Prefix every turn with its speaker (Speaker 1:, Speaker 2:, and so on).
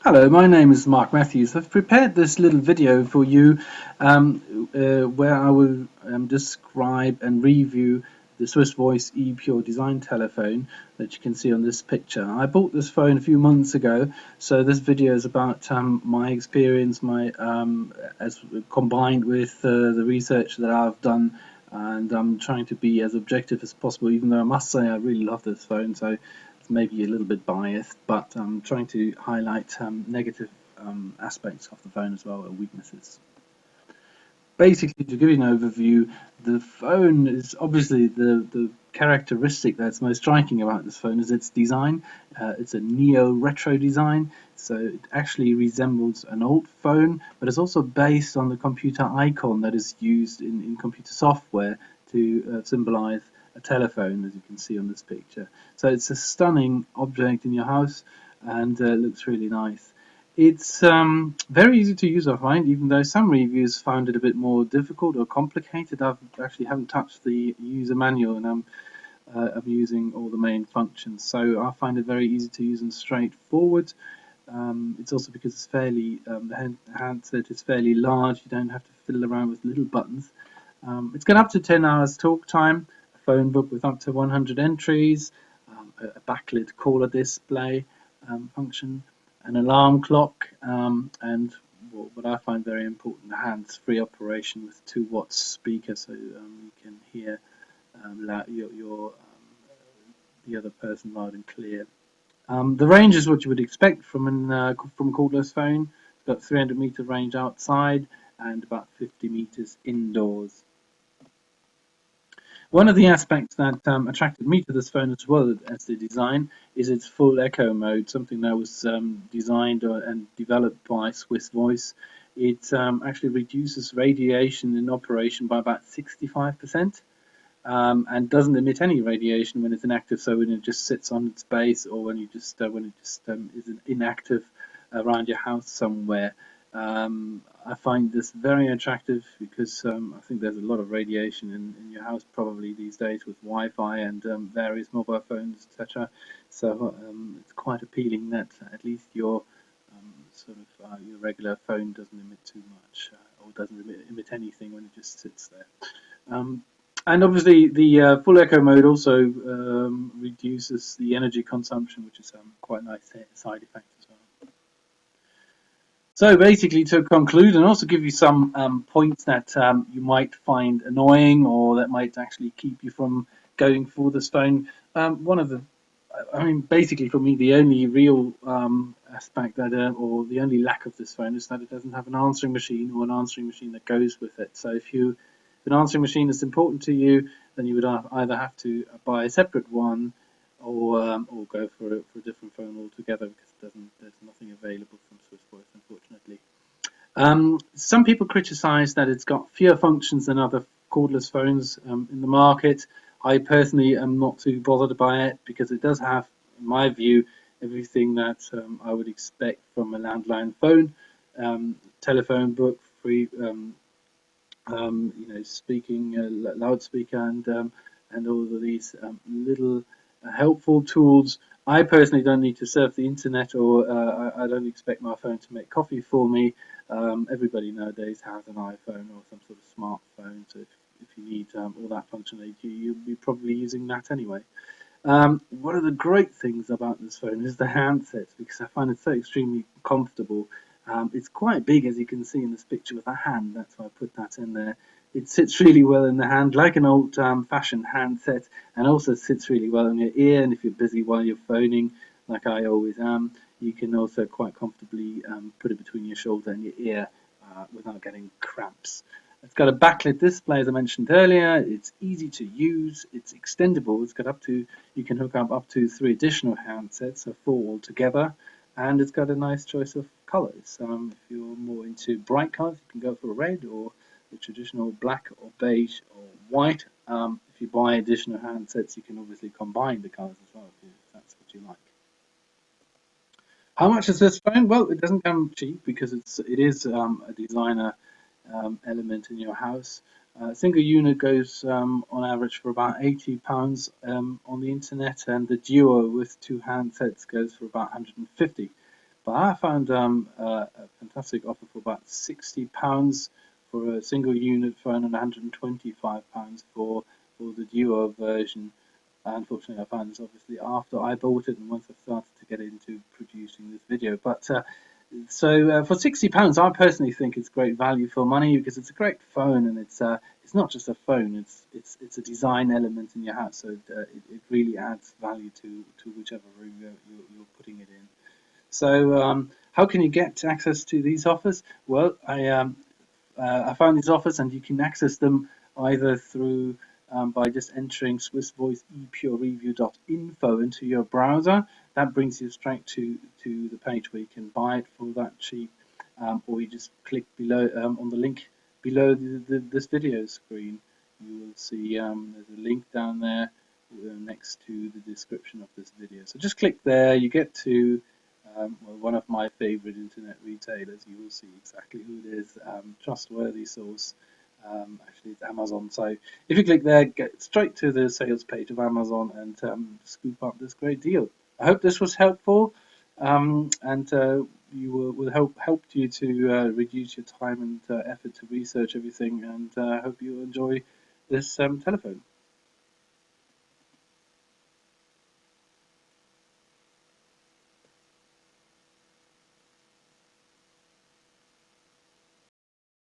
Speaker 1: Hello, my name is Mark Matthews. I've prepared this little video for you where I will describe and review the Swissvoice Epure design telephone that you can see on this picture. I bought this phone a few months ago, so this video is about my experience, as combined with the research that I've done, and I'm trying to be as objective as possible, even though I must say I really love this phone, so it's maybe a little bit biased, but I'm trying to highlight negative aspects of the phone as well, or weaknesses. Basically, to give you an overview, the phone is obviously the characteristic that's most striking about this phone is its design. It's a neo-retro design, so it actually resembles an old phone, but it's also based on the computer icon that is used in computer software to symbolize a telephone, as you can see on this picture. So it's a stunning object in your house, and looks really nice. It's very easy to use, I find, even though some reviews found it a bit more difficult or complicated. I actually haven't touched the user manual, and I'm using all the main functions, so I find it very easy to use and straightforward. It's also because it's fairly the handset is fairly large. You don't have to fiddle around with little buttons. It's got up to 10 hours talk time, a phone book with up to 100 entries, a backlit caller display function, an alarm clock, and what I find very important, a hands-free operation with 2 watt speaker, so you can hear the other person loud and clear. The range is what you would expect from a cordless phone. It's got 300-meter range outside and about 50 meters indoors. One of the aspects that attracted me to this phone as well as the design is its full echo mode, something that was designed and developed by Swissvoice. It actually reduces radiation in operation by about 65%, and doesn't emit any radiation when it's inactive. So when it just sits on its base, or when it just is inactive around your house somewhere. I find this very attractive because I think there's a lot of radiation in your house probably these days with Wi-Fi and various mobile phones, etc. So it's quite appealing that at least your your regular phone doesn't emit too much, or doesn't emit anything when it just sits there. And obviously the full echo mode also reduces the energy consumption, which is quite a nice side effect as well. So basically, to conclude and also give you some points that you might find annoying, or that might actually keep you from going for this phone. Basically for me, the only real aspect or the only lack of this phone is that it doesn't have an answering machine, or an answering machine that goes with it. So if an answering machine is important to you, then you would either have to buy a separate one, or go for a different phone altogether, because there's nothing available from Swissvoice, unfortunately. Some people criticise that it's got fewer functions than other cordless phones in the market. I personally am not too bothered by it, because it does have, in my view, everything that I would expect from a landline phone: telephone book, free, speaking, loudspeaker, and all of these little helpful tools. I personally don't need to surf the internet, or I don't expect my phone to make coffee for me. Everybody nowadays has an iPhone or some sort of smartphone, so if you need all that functionality, you'll be probably using that anyway. One of the great things about this phone is the handset, because I find it so extremely comfortable. It's quite big, as you can see in this picture with a hand, that's why I put that in there. It sits really well in the hand, like an old-fashioned handset, and also sits really well in your ear. And if you're busy while you're phoning, like I always am, you can also quite comfortably put it between your shoulder and your ear without getting cramps. It's got a backlit display, as I mentioned earlier. It's easy to use. It's extendable. It's got you can hook up to 3 additional handsets, so 4 altogether. And it's got a nice choice of colors. If you're more into bright colors, you can go for red, or the traditional black or beige or white. If you buy additional handsets, you can obviously combine the colors as well, if that's what you like. How much is this phone? Well, it doesn't come cheap, because it is a designer element in your house. A single unit goes on average for about £80 on the internet, and the duo with 2 handsets goes for about £150. But I found a fantastic offer for about £60 for a single unit phone and £125 for the duo version. Unfortunately, I found this obviously after I bought it and once I started to get into producing this video. But for £60, I personally think it's great value for money because it's a great phone and it's not just a phone. It's a design element in your house, so it really adds value to whichever room you're putting it in. So how can you get access to these offers? Well, I found these offers, and you can access them either through by just entering Swissvoice Epure review.info into your browser. That brings you straight to the page where you can buy it for that cheap, or you just click below on the link below this video screen. You will see there's a link down there next to the description of this video. So just click there. You get to well, one of my favorite internet retailers. You will see exactly who it is. Trustworthy source. Actually, it's Amazon. So if you click there, get straight to the sales page of Amazon and scoop up this great deal. I hope this was helpful, and you will help you to reduce your time and effort to research everything. And I hope you enjoy this telephone.